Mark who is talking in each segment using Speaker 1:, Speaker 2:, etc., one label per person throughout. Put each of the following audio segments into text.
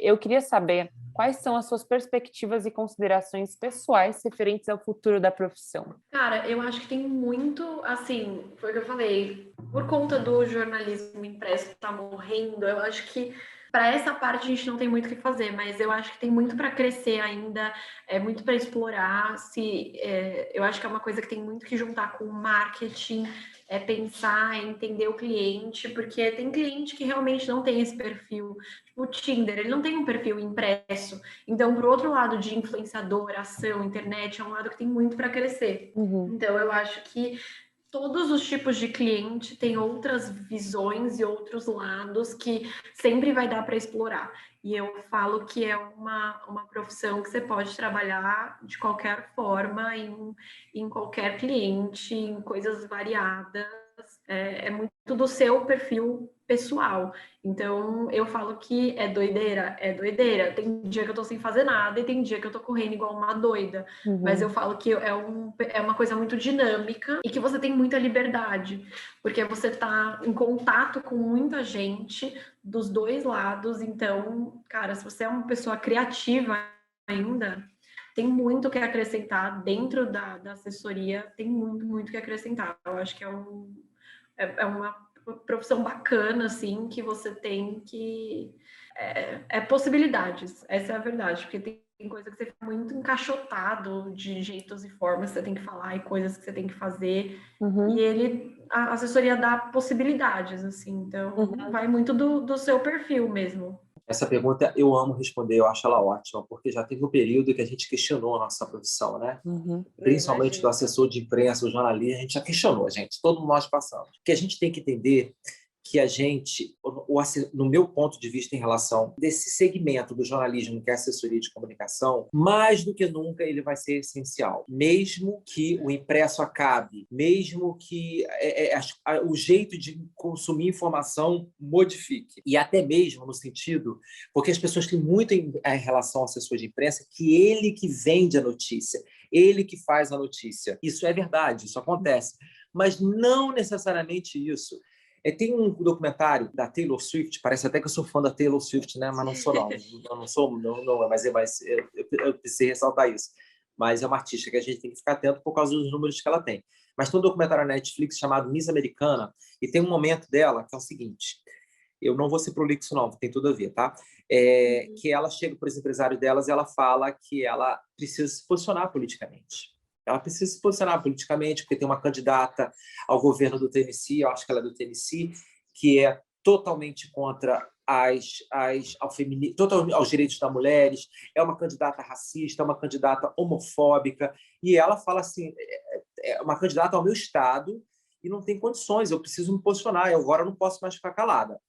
Speaker 1: Eu queria saber quais são as suas perspectivas e considerações pessoais referentes ao futuro da profissão.
Speaker 2: Cara, eu acho que tem muito, assim, foi o que eu falei, por conta do jornalismo impresso tá morrendo, eu acho que para essa parte a gente não tem muito o que fazer, mas eu acho que tem muito para crescer ainda, muito para explorar. Eu acho que é uma coisa que tem muito que juntar com o marketing, pensar, entender o cliente, porque tem cliente que realmente não tem esse perfil. Tipo, o Tinder, ele não tem um perfil impresso. Então, para o outro lado de influenciador, ação, internet, é um lado que tem muito para crescer. Então, eu acho que todos os tipos de cliente têm outras visões e outros lados que sempre vai dar para explorar. E eu falo que é uma profissão que você pode trabalhar de qualquer forma, em qualquer cliente, em coisas variadas. É muito do seu perfil pessoal. Então, eu falo que é doideira, é doideira. Tem dia que eu tô sem fazer nada e tem dia que eu tô correndo igual uma doida. Mas eu falo que é uma coisa muito dinâmica e que você tem muita liberdade, porque você tá em contato com muita gente dos dois lados. Então, cara, se você é uma pessoa criativa ainda, tem muito que acrescentar dentro da assessoria, tem muito, muito que acrescentar. Eu acho que é uma profissão bacana, assim, que você tem que... possibilidades, essa é a verdade, porque tem coisa que você fica muito encaixotado de jeitos e formas que você tem que falar e coisas que você tem que fazer, e a assessoria dá possibilidades, assim, então vai muito do seu perfil mesmo.
Speaker 3: Essa pergunta eu amo responder, eu acho ela ótima, porque já teve um período que a gente questionou a nossa profissão, né? Principalmente do assessor de imprensa, o jornalista, a gente já questionou, gente, todos nós passamos. Porque a gente tem que entender que a gente, no meu ponto de vista em relação desse segmento do jornalismo, que é a assessoria de comunicação, mais do que nunca ele vai ser essencial. Mesmo que o impresso acabe, mesmo que o jeito de consumir informação modifique. E até mesmo no sentido, porque as pessoas têm muito em relação ao assessor de imprensa, que ele que vende a notícia, ele que faz a notícia. Isso é verdade, isso acontece. Mas não necessariamente isso. Tem um documentário da Taylor Swift, parece até que eu sou fã da Taylor Swift, né? Mas não sou, não. Eu não sou, não, mas eu precisei ressaltar isso. Mas é uma artista que a gente tem que ficar atento por causa dos números que ela tem. Mas tem um documentário na Netflix chamado Miss Americana, e tem um momento dela que é o seguinte, eu não vou ser prolixo, não, tem tudo a ver, tá? Que ela chega para os empresários delas e ela fala que ela precisa se posicionar politicamente. Ela precisa se posicionar politicamente, porque tem uma candidata ao governo do Tennessee, eu acho que ela é do Tennessee, que é totalmente contra aos direitos das mulheres, é uma candidata racista, é uma candidata homofóbica, e ela fala assim, é uma candidata ao meu estado, e não tem condições, eu preciso me posicionar, eu agora não posso mais ficar calada.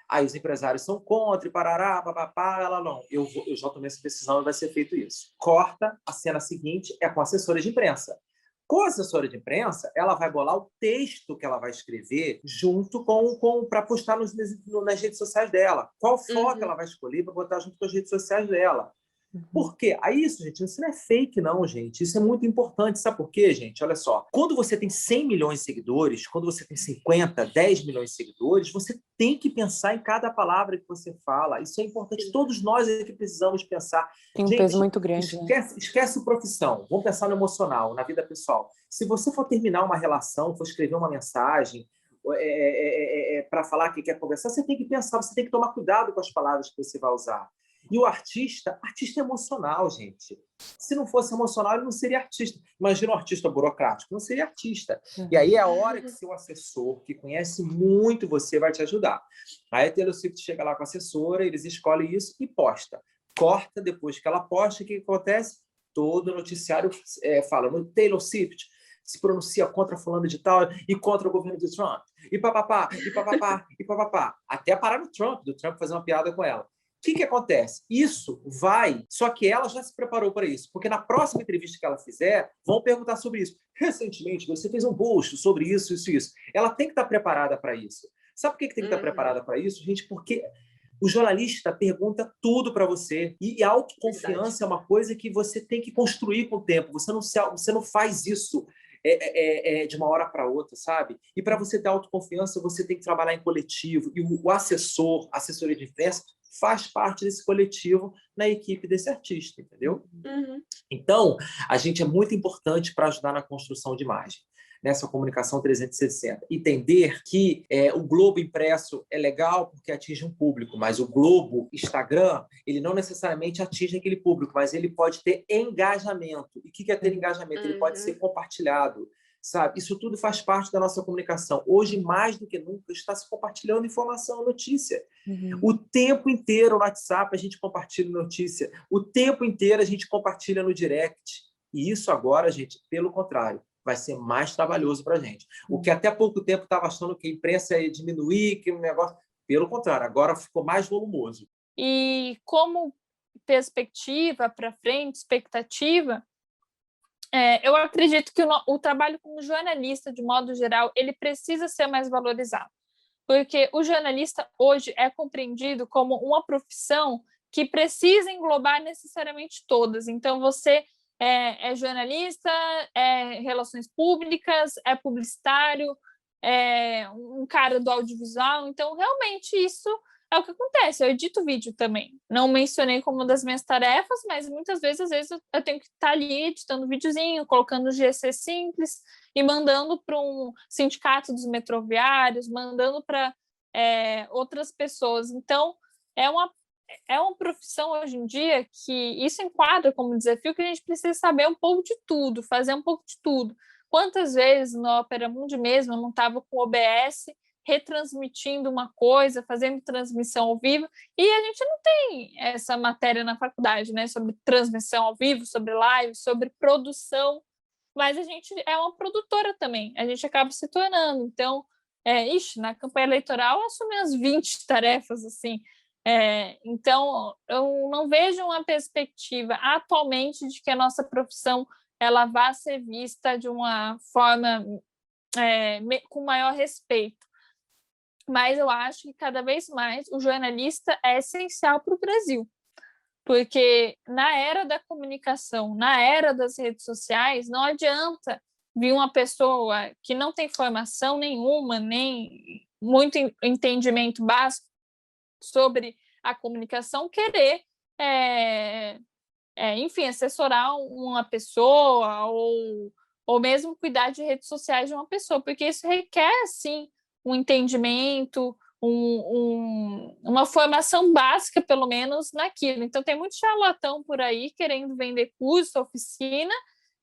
Speaker 3: Aí os empresários são contra, e parará, papapá, ela não, eu já tomei essa decisão e vai ser feito isso. Corta, a cena seguinte é com a assessora de imprensa. Com a assessora de imprensa, ela vai bolar o texto que ela vai escrever junto para postar nas redes sociais dela. Qual foto ela vai escolher para botar junto com as redes sociais dela. Por quê? Aí isso, gente, isso não é fake, não, gente. Isso é muito importante. Sabe por quê, gente? Olha só. Quando você tem 100 milhões de seguidores, quando você tem 50, 10 milhões de seguidores, você tem que pensar em cada palavra que você fala. Isso é importante. Todos nós é que precisamos pensar.
Speaker 1: Tem um
Speaker 3: gente,
Speaker 1: peso muito grande.
Speaker 3: Esquece profissão. Vamos pensar no emocional, na vida pessoal. Se você for terminar uma relação, for escrever uma mensagem, para falar que quer conversar, você tem que pensar, você tem que tomar cuidado com as palavras que você vai usar. E o artista é emocional, gente. Se não fosse emocional, ele não seria artista. Imagina um artista burocrático, não seria artista. E aí é a hora que seu assessor, que conhece muito você, vai te ajudar. Aí a Taylor Swift chega lá com a assessora, eles escolhem isso e posta. Corta, depois que ela posta, o que acontece? Todo noticiário fala, no Taylor Swift se pronuncia contra fulano de tal e contra o governo de Trump. E papapá, e papapá, e papapá. Até parar no Trump, do Trump fazer uma piada com ela. O que acontece? Isso vai, só que ela já se preparou para isso, porque na próxima entrevista que ela fizer, vão perguntar sobre isso. Recentemente, você fez um post sobre isso, isso e isso. Ela tem que estar preparada para isso. Sabe por que tem que estar preparada para isso, gente? Porque o jornalista pergunta tudo para você. E a autoconfiança é uma coisa que você tem que construir com o tempo. Você não faz isso de uma hora para outra, sabe? E para você ter autoconfiança, você tem que trabalhar em coletivo. E o assessoria de imprensa, faz parte desse coletivo na equipe desse artista, entendeu?
Speaker 2: Uhum.
Speaker 3: Então, a gente é muito importante para ajudar na construção de imagem, nessa comunicação 360. Entender que o Globo impresso é legal porque atinge um público, mas o Globo Instagram, ele não necessariamente atinge aquele público, mas ele pode ter engajamento. E o que é ter engajamento? Ele pode ser compartilhado, sabe? Isso tudo faz parte da nossa comunicação. Hoje, mais do que nunca, está se compartilhando informação, notícia. O tempo inteiro no WhatsApp a gente compartilha notícia. O tempo inteiro a gente compartilha no direct. E isso agora, gente, pelo contrário, vai ser mais trabalhoso para a gente. O que até pouco tempo estava achando que a imprensa ia diminuir, que o negócio... Pelo contrário, agora ficou mais volumoso.
Speaker 4: E como perspectiva para frente, expectativa, eu acredito que o trabalho como jornalista, de modo geral, ele precisa ser mais valorizado. Porque o jornalista hoje é compreendido como uma profissão que precisa englobar necessariamente todas. Então, você é jornalista, é relações públicas, é publicitário, é um cara do audiovisual. Então, realmente, isso é o que acontece. Eu edito vídeo também. Não mencionei como uma das minhas tarefas, mas muitas vezes, às vezes, eu tenho que estar ali editando um videozinho, colocando GC simples e mandando para um sindicato dos metroviários, mandando para outras pessoas. Então, é uma profissão hoje em dia que isso enquadra como desafio que a gente precisa saber um pouco de tudo, fazer um pouco de tudo. Quantas vezes no Opera Mundi mesmo eu não estava com o OBS retransmitindo uma coisa, fazendo transmissão ao vivo, e a gente não tem essa matéria na faculdade, né, sobre transmissão ao vivo, sobre live, sobre produção, mas a gente é uma produtora também, a gente acaba se tornando. Então, na campanha eleitoral eu assumi as 20 tarefas, assim. Então, eu não vejo uma perspectiva atualmente de que a nossa profissão ela vá ser vista de uma forma com maior respeito. Mas eu acho que cada vez mais o jornalista é essencial para o Brasil, porque na era da comunicação, na era das redes sociais, não adianta vir uma pessoa que não tem formação nenhuma, nem muito entendimento básico sobre a comunicação, querer, enfim, assessorar uma pessoa ou mesmo cuidar de redes sociais de uma pessoa, porque isso requer, sim, um entendimento, uma formação básica, pelo menos, naquilo. Então, tem muito charlatão por aí querendo vender curso, oficina,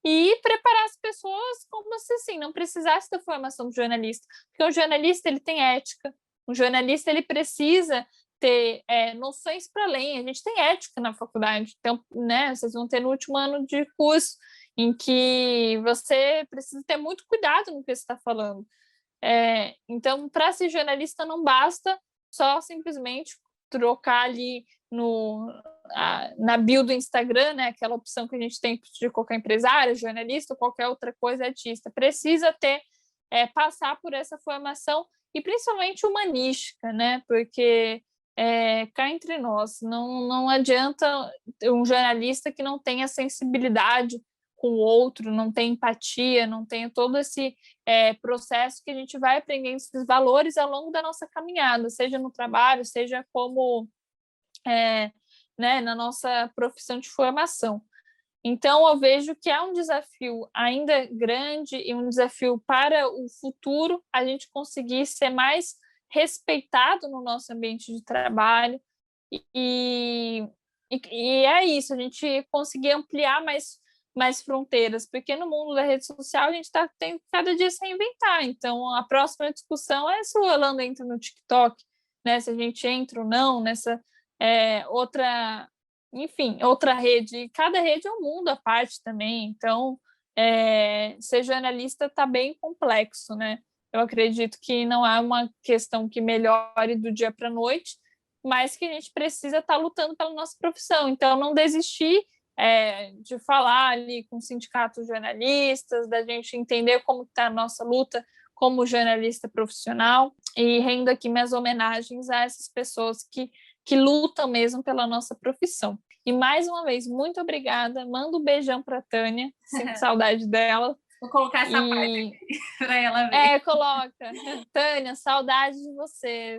Speaker 4: e preparar as pessoas como se, assim, não precisasse da formação do jornalista. Porque o jornalista ele tem ética, o jornalista ele precisa ter noções para além. A gente tem ética na faculdade, então, né, vocês vão ter no último ano de curso, em que você precisa ter muito cuidado no que você está falando. Então, para ser jornalista, não basta só simplesmente trocar ali na bio do Instagram, né, aquela opção que a gente tem de qualquer empresário, jornalista ou qualquer outra coisa, artista. Precisa passar por essa formação e principalmente humanística, né, porque cá entre nós, não adianta um jornalista que não tenha sensibilidade com o outro, não tem empatia, não tem todo esse processo que a gente vai aprendendo esses valores ao longo da nossa caminhada, seja no trabalho, seja como na nossa profissão de formação. Então, eu vejo que é um desafio ainda grande e um desafio para o futuro a gente conseguir ser mais respeitado no nosso ambiente de trabalho e é isso, a gente conseguir ampliar mais fronteiras, porque no mundo da rede social a gente está tendo cada dia se reinventar. Então, a próxima discussão é se o Orlando entra no TikTok, né? Se a gente entra ou não nessa outra rede. E cada rede é um mundo à parte também. Então, ser jornalista está bem complexo, né? Eu acredito que não é uma questão que melhore do dia para a noite, mas que a gente precisa estar lutando pela nossa profissão. Então, não desistir de falar ali com sindicatos jornalistas, da gente entender como está a nossa luta como jornalista profissional, e rendo aqui minhas homenagens a essas pessoas que lutam mesmo pela nossa profissão. E mais uma vez, muito obrigada, mando um beijão para a Tânia, sinto saudade dela.
Speaker 2: Vou colocar essa parte aqui para ela ver.
Speaker 4: Coloca. Tânia, saudade de você.